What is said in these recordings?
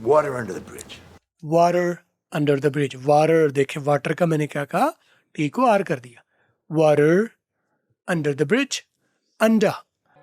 Water under the bridge. Water under the bridge. Water, देखे water का मैंने क्या कहा, टी को आर कर दिया. Water under the bridge. अंडा.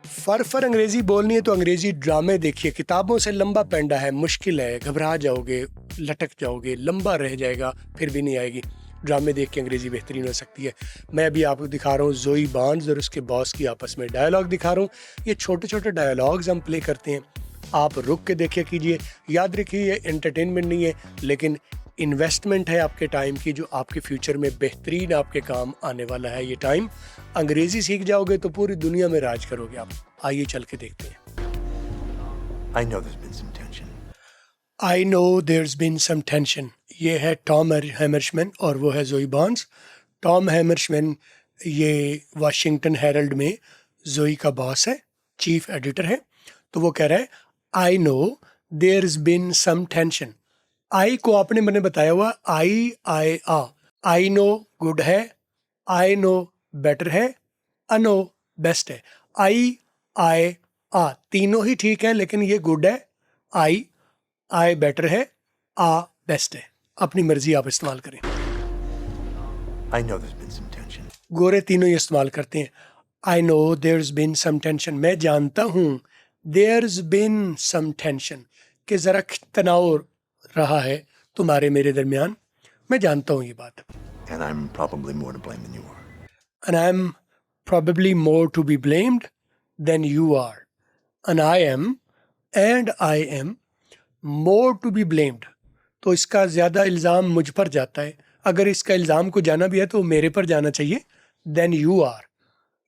फर अंग्रेजी बोलनी है तो अंग्रेजी ड्रामे देखिए. किताबों से लंबा पेंडा है, मुश्किल है, घबरा जाओगे, लटक जाओगे, लंबा रह जाएगा, फिर भी नहीं आएगी. ड्रामे देख के अंग्रेजी बेहतरीन हो सकती है. मैं अभी आपको दिखा रहा हूँ जोई बार्न्स और उसके बॉस की आपस में डायलॉग दिखा रहा हूँ. ये छोटे छोटे डायलॉग्स हम प्ले करते हैं, आप रुक के देखिए कीजिए. याद रखिए ये एंटरटेनमेंट नहीं है, लेकिन इन्वेस्टमेंट है आपके टाइम की, जो आपके फ्यूचर में बेहतरीन आपके काम आने वाला है. ये टाइम अंग्रेजी सीख जाओगे तो पूरी दुनिया में राज करोगे आप. आइए चल के देखते हैं. I know there's been some tension. I know there's been some tension. ये है टॉम हैमरशमैन और वो है जोई बार्न्स. टॉम हैमरशमैन ये वाशिंगटन हेरल्ड में जोई का बॉस है, चीफ एडिटर है. तो वो कह रहा है I know there's been some tension. आई को आपने मैंने बताया हुआ आई आई नो गुड है, आई नो बेटर है, अनो बेस्ट है. आई आ तीनों ही ठीक है, लेकिन ये गुड है. आई बेटर है, आ बेस्ट है. अपनी मर्जी आप इस्तेमाल करें. I know there's been some tension. गोरे तीनों ही इस्तेमाल करते हैं. I know there's been some tension. मैं जानता हूँ there's been some tension कि ज़रा तनाव रहा है तुम्हारे मेरे दरमियान. मैं जानता हूँ ये बात. And I'm probably more to blame than you are. And I'm probably more to be blamed than you are. And I am more to be blamed. तो इसका ज़्यादा इल्ज़ाम मुझ पर जाता है. अगर इसका इल्ज़ाम को जाना भी है तो मेरे पर जाना चाहिए. Then you are.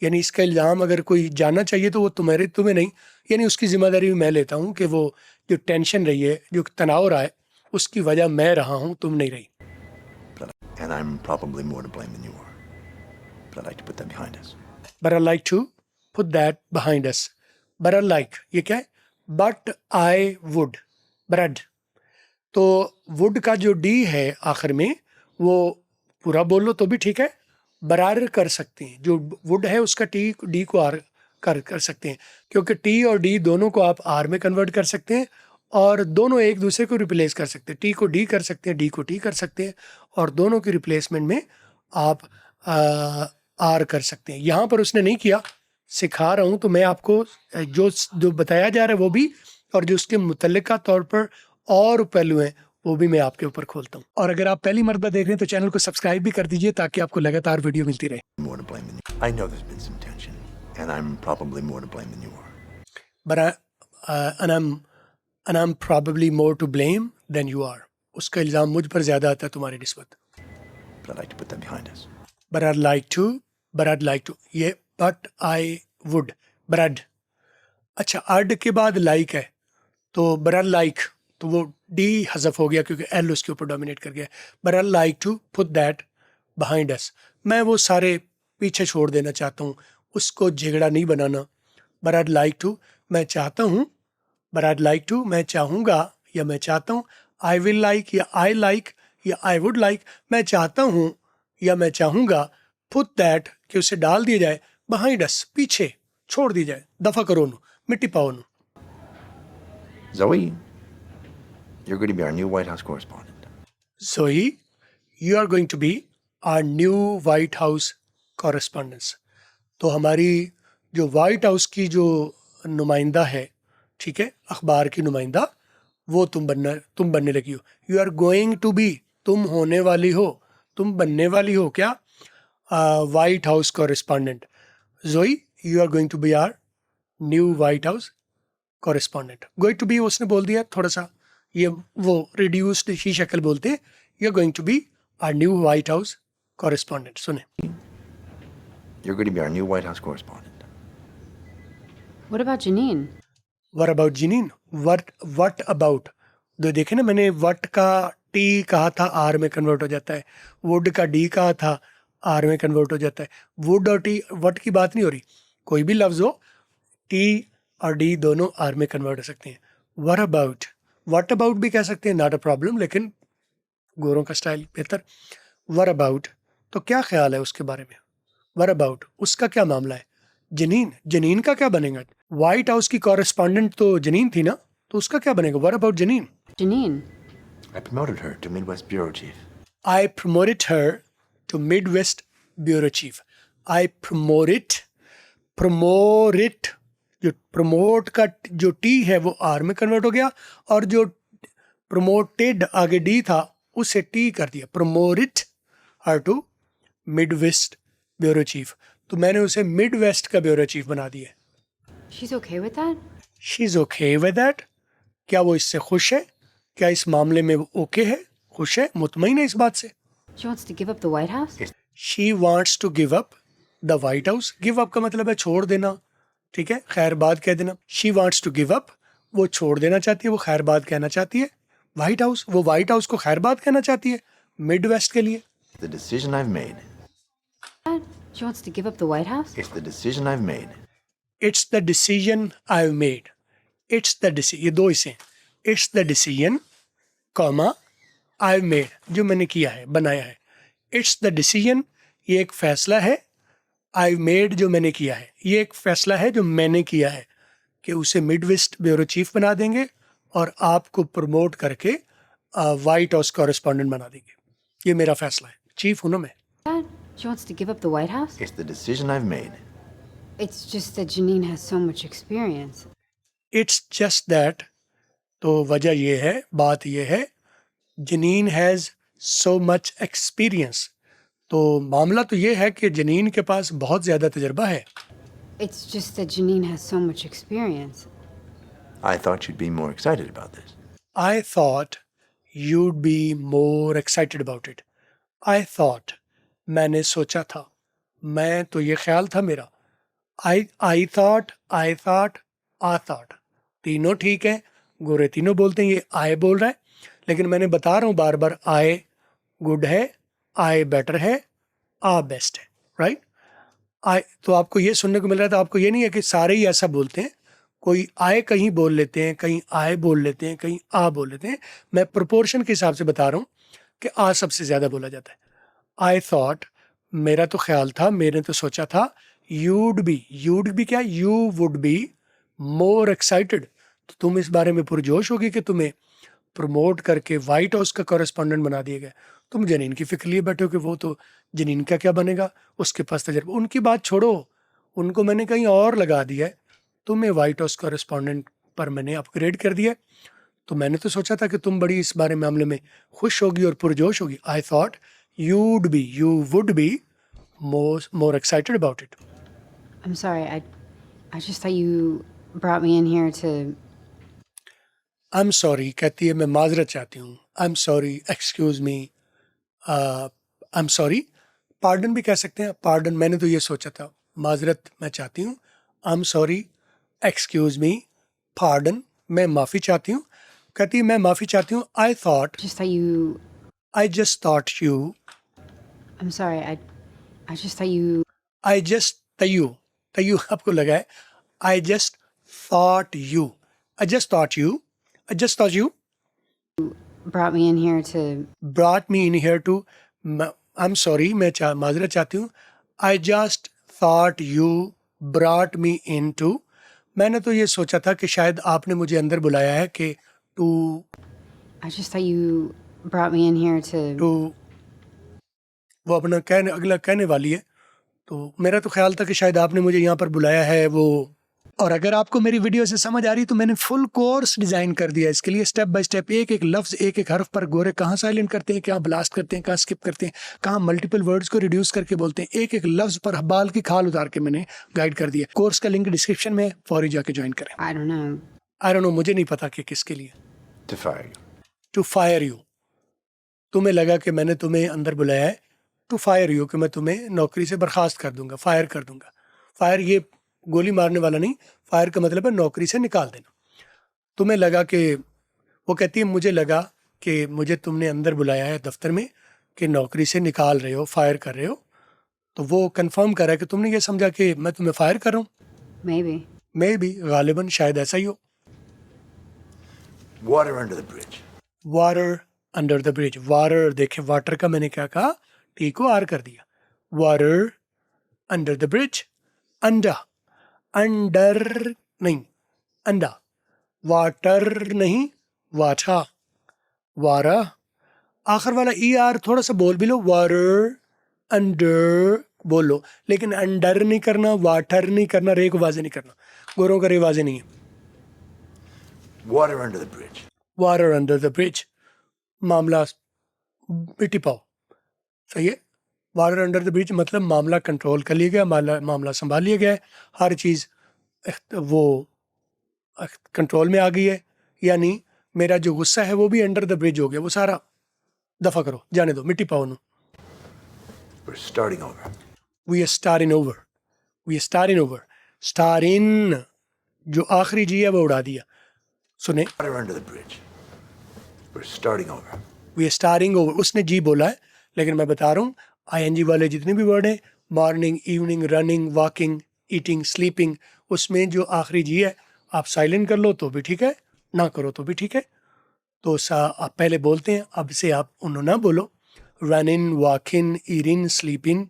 यानी इसका इल्ज़ाम अगर कोई जाना चाहिए तो वो तुम्हें नहीं. यानी उसकी ज़िम्मेदारी भी मैं लेता हूँ कि वो जो टेंशन रही है, जो तनाव रहा है, उसकी वजह मैं रहा हूँ, तुम नहीं रही. And I'm probably more to blame than you are. But I'd like to put that behind us. But I'd like to put that behind us. But I'd like, ये क्या है? But I would. Bread. तो would का जो D है आखिर में, वो पूरा बोल लो तो भी ठीक है. बरार कर सकते हैं. जो would है उसका D को R कर सकते हैं, क्योंकि T और D दोनों को आप R में कन्वर्ट कर सकते हैं और दोनों एक दूसरे को रिप्लेस कर सकते हैं. T को D कर सकते हैं, D को T कर सकते हैं और दोनों के रिप्लेसमेंट में आप R कर सकते हैं. यहाँ पर उसने नहीं किया, सिखा रहा हूँ तो मैं आपको जो बताया जा रहा है वो भी, और जो उसके मुतल्लिका तौर पर और पहलू हैं वो भी मैं आपके ऊपर खोलता हूँ. और अगर आप पहली मरतबा देख रहे हैं तो चैनल को सब्सक्राइब भी कर दीजिए ताकि आपको लगातार वीडियो मिलती रहे. More to blame than you. I know there's been some tension. And I'm probably more to blame than you are. But I'm probably more to blame than you are. उसका इल्ज़ाम मुझ पर ज़्यादा आता है तुम्हारी निस्बत. But I'd like to put that behind us. But I'd like to. ये but I would. But अच्छा, अड के बाद like है तो but I'd like, तो वो D हज़फ हो गया क्योंकि L उसके ऊपर डोमिनेट कर गया. But I'd like to put that behind us. मैं वो सारे पीछे छोड़ देना चाहता हूँ, उसको झगड़ा नहीं बनाना. But I'd like to, मैं चाहता हूँ. But I'd like to, मैं चाहूँगा या मैं चाहता हूँ. I will like या I like या I would like, मैं चाहता हूँ या मैं चाहूँगा. Put that, कि उसे डाल दिया जाए. Behind us, पीछे छोड़ दी जाए. दफा करो नु, मिट्टी पाओ नु. Zoe, you're going to be our new White House correspondent. Zoe, you are going to be our new White House correspondent. तो हमारी जो वाइट हाउस की जो नुमाइंदा है, ठीक है, अखबार की नुमाइंदा, वो तुम बनने लगी हो. You are going to be, तुम होने वाली हो, तुम बनने वाली हो क्या, White House correspondent. Joey, you are going to be our new White House correspondent. Going to be उसने बोल दिया थोड़ा सा, ये वो रिड्यूस्ड ही शक्ल बोलते हैं. You are going to be our new White House correspondent. सुने. You're going to be our new White House correspondent. What about Janine? What about Janine? What about? तो देखे ना, मैंने what का T कहा था R में कन्वर्ट हो जाता है. would का D कहा था R में कन्वर्ट हो जाता है. would और T, what की बात नहीं हो रही. कोई भी लफ्ज हो, T और D दोनों R में कन्वर्ट हो सकते हैं. what about भी कह सकते हैं, not a problem, लेकिन गोरों का स्टाइल बेहतर. what about, तो क्या ख्याल है उसके बारे में. What about, उसका क्या मामला है. जनीन का क्या बनेगा. व्हाइट हाउस की कॉरेस्पॉन्डेंट तो जनीन थी ना, तो उसका क्या बनेगा. What about जनीन. Janine. I promoted her to Midwest Bureau Chief. I promoted her to Midwest Bureau Chief. I promoted जो promote का जो T है वो R में कन्वर्ट हो गया और जो promoted आगे D था उसे T कर दिया. Promoted her to Midwest Bureau Chief. तो मैंने उसे Midwest का Bureau Chief बना दिया. She's okay with that? She's okay with that. क्या वो इससे खुश है? क्या इस मामले में वो ओके है? खुश है? मुतमईन है इस बात से? She wants to give up the White House? She wants to give up the White House. Give up का मतलब है छोड़ देना. ठीक है, खैरबाद कह देना. She wants to give up. वो छोड़ देना चाहती है, वो खैरबाद कहना चाहती है. White House, वो White House को खैरबाद कहना चाहती है. Midwest के लिए. The decision I've made. She wants to give up the White House? It's the decision I've made. It's the decision I've made. It's the decision. ये दो इसे. It's the decision, comma, I've made. जो मैंने किया है, बनाया है. It's the decision. ये एक फैसला है. I've made जो मैंने किया है. ये एक फैसला है जो मैंने किया है कि उसे मिडवेस्ट ब्यूरो चीफ बना देंगे और आपको प्रमोट करके वाइट हाउस कॉरेस्पॉन्डेंट बना देंगे. ये मेरा फैसला है. चीफ हूं ना मैं. She wants to give up the White House? It's the decision I've made. It's just that Janine has so much experience. It's just that. तो वजह ये है, बात ये है, जनीन हैज़ सो मच एक्सपीरियंस. तो मामला तो ये है कि जनीन के पास बहुत ज़्यादा तजर्बा है. It's just that Janine has so much experience. I thought you'd be more excited about this. I thought you'd be more excited about it. I thought, मैंने सोचा था. मैं तो ये ख्याल था मेरा. I thought. तीनों ठीक है. गोरे तीनों बोलते हैं, ये I बोल रहा है. लेकिन मैंने बता रहा हूँ बार बार, I गुड है, I बेटर है, आ बेस्ट है. राइट. तो आपको ये सुनने को मिल रहा था. आपको ये नहीं है कि सारे ही ऐसा बोलते हैं. कोई I कहीं बोल लेते हैं, कहीं I बोल लेते हैं, कहीं आ बोल लेते हैं. मैं प्रोपोर्शन के हिसाब से बता रहा हूँ कि आ सबसे ज़्यादा बोला जाता है. I thought, मेरा तो ख्याल था, मैंने तो सोचा था, you'd be क्या, you would be more excited. तो तुम इस बारे में पुरजोश होगी कि तुम्हें प्रमोट करके वाइट हाउस का कॉरेस्पॉन्डेंट बना दिया गया. तुम जनीन की फिक्र लिए बैठे हो कि वो तो जनीन का क्या बनेगा, उसके पास तजर्बा. उनकी बात छोड़ो, उनको मैंने कहीं और लगा दिया है. तुम्हें वाइट हाउस कॉरेस्पॉन्डेंट पर मैंने अपग्रेड कर दिया. तो मैंने तो सोचा था कि तुम बड़ी इस बारे मामले में खुश होगी और पुरजोश होगी. I thought you would be more excited about it. I'm sorry, I just thought you brought me in here to... I'm sorry कहती है, मैं माजरत चाहती हूँ. I'm sorry, excuse me, I'm sorry. Pardon भी कह सकते हैं. Pardon मैंने तो ये सोचा था, माजरत मैं चाहती हूँ. I'm sorry, excuse me, pardon मैं माफ़ी चाहती हूँ. कहती है मैं माफ़ी चाहती हूँ. I just thought you... I'm sorry, I just thought you... तयू आपको लगा है. I just thought you brought me in here to... I'm sorry, मैं माजरत चाहती हूँ. I just thought you brought me into... मैंने तो ये सोचा था कि शायद आपने मुझे अंदर बुलाया है कि I just thought you brought me in here to... वो अपना अगला कहने वाली है. तो मेरा तो ख्याल था कि शायद आपने मुझे यहाँ पर बुलाया है वो. और अगर आपको मेरी वीडियो से समझ आ रही तो मैंने फुल कोर्स डिज़ाइन कर दिया इसके लिए. स्टेप बाय स्टेप, एक एक लफ्ज़, एक एक हर्फ पर गोरे कहाँ साइलेंट करते हैं, कहाँ ब्लास्ट करते हैं, कहाँ स्किप करते हैं, कहाँ मल्टीपल वर्ड्स को रिड्यूस करके बोलते हैं. एक एक लफ्ज़ पर बाल की खाल उतार के मैंने गाइड कर दिया. कोर्स का लिंक डिस्क्रिप्शन में, फौरी जाके ज्वाइन करें. I don't know, मुझे नहीं पता कि किसके लिए. To fire you. To fire you. तुम्हें लगा कि मैंने तुम्हें अंदर बुलाया है टू फायर यू, कि मैं तुम्हें नौकरी से बर्खास्त कर दूंगा, फायर कर दूंगा. फायर ये गोली मारने वाला नहीं. फायर का मतलब है नौकरी से निकाल देना. तुम्हें लगा कि, वो कहती है मुझे लगा कि मुझे तुमने अंदर बुलाया है दफ्तर में कि नौकरी से निकाल रहे हो, फायर कर रहे हो. तो वो कंफर्म कर रहा है कि तुमने ये समझा कि मैं तुम्हें फायर कर रहा हूँ. मे बी गालिबन शायद ऐसा ही हो. Water under the bridge. Water under the bridge. Water, देखे वाटर का मैंने क्या कहा, टी को आर कर दिया. Water under the bridge. अंडा, अंडर नहीं, अंडा. वाटर नहीं, वाटा. वारा, आखिर वाला ई आर थोड़ा सा बोल भी लो, वाटर, अंडर बोलो, लेकिन अंडर नहीं करना, वाटर नहीं करना, रे को वाजे नहीं करना, गोरों का रे वाजे नहीं है। Water under the bridge. Water under the bridge, मामला मिट्टी पाओ, सही है। वाटर अंडर द ब्रिज मतलब मामला कंट्रोल कर लिया गया, मामला संभाल लिया गया है, हर चीज़ वो कंट्रोल में आ गई है, यानी मेरा जो गुस्सा है वो भी अंडर द ब्रिज हो गया, वो सारा दफा करो, जाने दो, मिट्टी पाओ नू। We're starting over. We are starting over, we are starting over, starting जो आखिरी जी है वो उड़ा दिया। सुने, Water under the bridge. We're starting over. We are starting over, उसने जी बोला है, लेकिन मैं बता रहा हूँ आईएनजी वाले जितने भी वर्ड हैं, morning, evening, running, walking, eating, sleeping, उसमें जो आखिरी जी है आप साइलेंट कर लो तो भी ठीक है, ना करो तो भी ठीक है। तो आप पहले बोलते हैं, अब से आप उन्होंने ना बोलो, running, walking, eating, sleeping,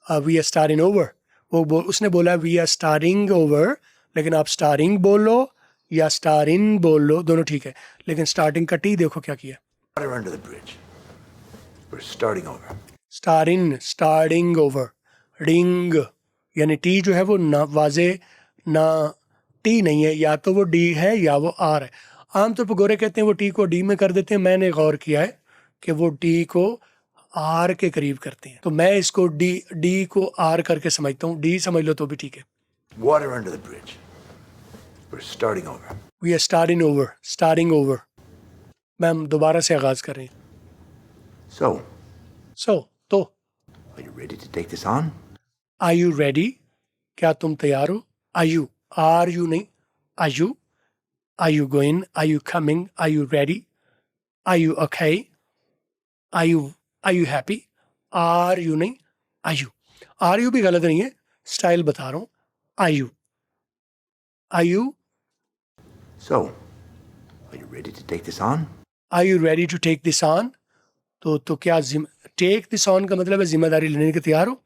we are starting over. उसने बोला वी आर स्टारिंग ओवर, लेकिन आप स्टारिंग बोलो या स्टारिंग बोलो, दोनों ठीक है, लेकिन स्टार्टिंग का टी देखो क्या किया, Water under the bridge. We're starting over. Starring, starting over, ring, यानी टी जो है वो ना वाजे ना टी नहीं है, या तो वो डी है या वो आर है। आमतौर पर गोरे कहते हैं वो टी को डी में कर देते हैं, मैंने गौर किया है कि वो डी को आर के करीब करते हैं, तो मैं इसको डी को आर करके समझता हूँ, डी समझ लो तो भी ठीक है। Water under the bridge. We're starting over. We are starting over, starting over, ma'am दोबारा से आगाज कर रही हैं। So, तो are you ready to take this on? Are you ready, क्या तुम तैयार हो? आर यू नहीं, are you going, are you coming, are you ready, are you okay, are you happy, are you नहीं, आर यू भी गलत नहीं है, स्टाइल बता रहा हूँ, are you So, are you ready to take this on? Are you ready to take this on? तो क्या टेक दिस ऑन का मतलब है जिम्मेदारी लेने के तैयार हो?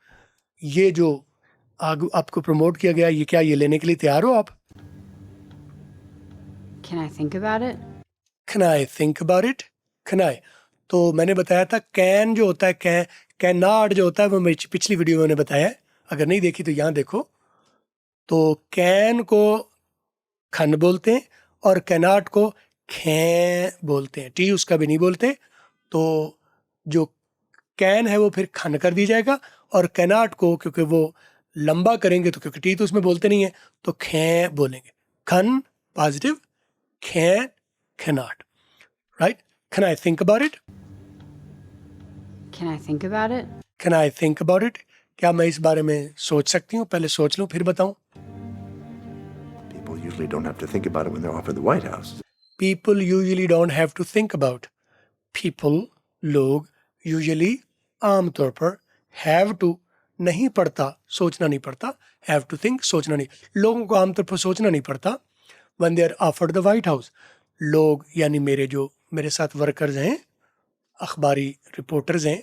ये जो आपको प्रमोट किया गया, ये क्या ये लेने के लिए तैयार हो आप? Can I think about it? Can I think about it? Can I? तो मैंने बताया था कैन जो होता है, कैन जो होता है वो मेरी पिछली वीडियो में मैंने बताया है, अगर नहीं देखी तो यहाँ देखो। तो कैन को खन बोलते हैं और कैनाट को खे बोलते हैं, टी उसका भी नहीं बोलते। तो जो कैन है वो फिर खन कर दी जाएगा, और कैनाट को क्योंकि वो लंबा करेंगे तो क्योंकि टी तो उसमें बोलते नहीं है तो खे बोलेंगे। खन पॉजिटिव, खे cannot, right? Can I think about it? Can I think about it? Can I think about it? क्या मैं इस बारे में सोच सकती हूँ? पहले सोच लूँ फिर बताऊँ। People usually don't have to think about it when they're offered the White House. People usually don't have to think about. People, लोग, usually, आमतौर पर, have to, नहीं पड़ता, सोचना नहीं पड़ता, have to think, सोचना नहीं, लोगों को आमतौर पर सोचना नहीं पड़ता, when they are offered the White House. लोग यानी मेरे साथ वर्कर्स हैं, अखबारी रिपोर्टर्स हैं,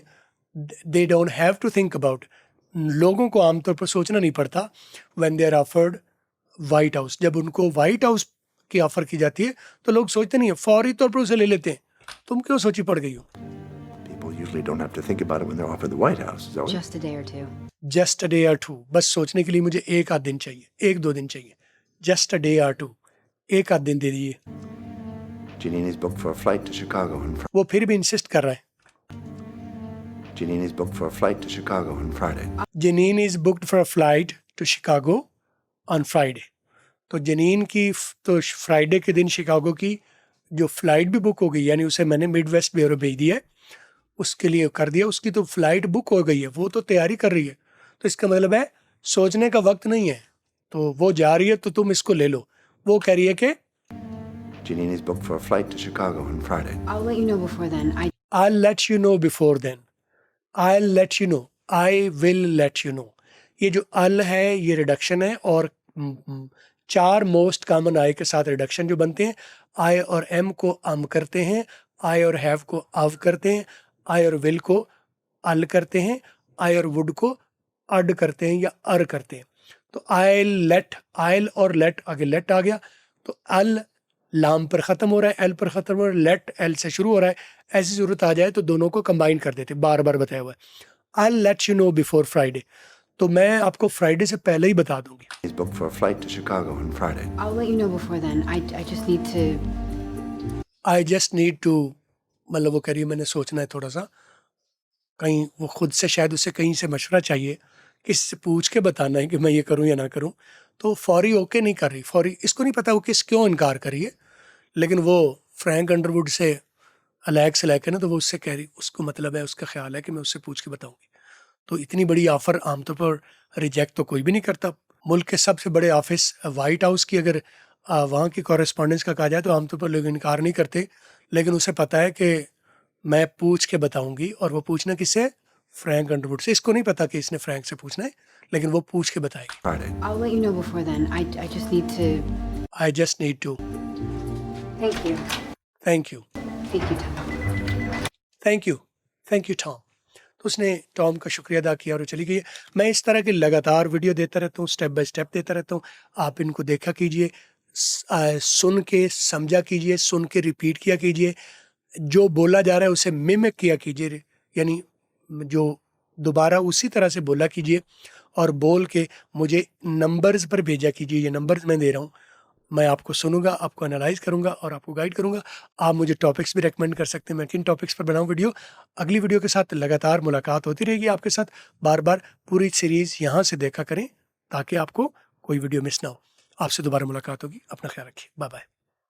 they don't have to think about. लोगों को आमतौर पर सोचना नहीं पड़ता when they are offered White House. जब उनको White House की ऑफर की जाती है तो लोग सोचते नहीं है, फौरी तौर पर उसे ले लेते हैं। तुम क्यों सोची पड़ गई हो? People usually don't have to think about it when they're offered the White House. Is that what? Just a day or two. Just a day or two. बस सोचने के लिए मुझे एक आध दिन चाहिए, एक दो दिन चाहिए। Just a day or two. एक आध दिन दे दीजिए। Janine is booked for a flight to Chicago on Friday. वो फिर भी इंसिस्ट कर रहा है। Janine is booked for a flight to Chicago on Friday. Janine is booked for a flight to Chicago on Friday. तो Janine की तो Friday के दिन शिकागो की जो फ्लाइट भी बुक हो गई, यानी उसे मैंने मिड वेस्ट ब्यूरो भेज दिया है, उसके लिए कर दिया, उसकी तो फ्लाइट बुक हो गई है, वो तो तैयारी कर रही है। तो इसका मतलब है सोचने का वक्त नहीं है, तो वो जा रही है तो तुम इसको ले लो। वो कह रही है कि Janine is booked for a flight to Chicago on Friday. I'll let you know before then. I'll let you know before then. I'll let you know. I will let you know. ये जो अल है ये reduction है, और चार most common आई के साथ reduction जो बनते हैं, आई और एम को अम करते हैं, आई और हैव को अव करते हैं, आई और विल को अल करते हैं, आई और वुड को अड करते हैं या अर करते हैं। तो आई लेट, आयल और लेट आगे लेट आ गया, तो अल लाम पर ख़त्म हो रहा है, एल पर ख़त्म हो रहा है, लेट एल से शुरू हो रहा है, ऐसी ज़रूरत आ जाए तो दोनों को कंबाइन कर देते, बार बार बताया हुआ है। I let you know before Friday, तो मैं आपको फ्राइडे से पहले ही बता दूंगी। He's booked for a flight to Chicago on Friday. I'll let you know before then. I just need to. I just need to, मतलब वो कह रही है मैंने सोचना है थोड़ा सा, कहीं वो खुद से शायद उसे कहीं से मशवरा चाहिए, किसी से पूछ के बताना है कि मैं ये करूं या ना करूं। तो फौरी ओके नहीं कर रही, फौरी इसको नहीं पता वो किस क्यों इनकार कर रही है, लेकिन वो फ्रैंक अंडरवुड से अलैग से लेकर ना, तो वो उससे कह रही, उसको मतलब है, उसका ख्याल है कि मैं उससे पूछ के बताऊंगी। तो इतनी बड़ी ऑफ़र आमतौर पर रिजेक्ट तो कोई भी नहीं करता। मुल्क के सबसे बड़े ऑफिस वाइट हाउस की अगर वहाँ की कॉरेस्पॉन्डेंस का कहा जाए तो आमतौर पर लोग इनकार नहीं करते, लेकिन उसे पता है कि मैं पूछ के बताऊंगी, और वो पूछना किससे? फ्रैंक अंडरवुड से। इसको नहीं पता कि इसने फ्रैंक से पूछना है, लेकिन वो पूछ के बताएगी। Friday. I'll let you know before then. I just need to. I just need to, Thank you. Thank you, Thank you, Tom. Thank you, thank you Tom. तो उसने टॉम का शुक्रिया अदा किया और वो चली गई है। मैं इस तरह की लगातार वीडियो देता रहता हूँ, स्टेप बाय स्टेप देता रहता हूँ, आप इनको देखा कीजिए, सुन के समझा कीजिए, सुन के रिपीट किया कीजिए, जो बोला जा रहा है उसे मिमिक किया कीजिए, यानी जो दोबारा उसी तरह से बोला कीजिए, और बोल के मुझे नंबर्स पर भेजा कीजिए। ये नंबर्स मैं दे रहा हूँ, मैं आपको सुनूंगा, आपको एनालाइज करूंगा और आपको गाइड करूंगा। आप मुझे टॉपिक्स भी रेकमेंड कर सकते हैं, मैं किन टॉपिक्स पर बनाऊं वीडियो। अगली वीडियो के साथ लगातार मुलाकात होती रहेगी आपके साथ, बार बार पूरी सीरीज़ यहाँ से देखा करें ताकि आपको कोई वीडियो मिस ना हो। आपसे दोबारा मुलाकात होगी, अपना ख्याल रखिए, बाय बाय।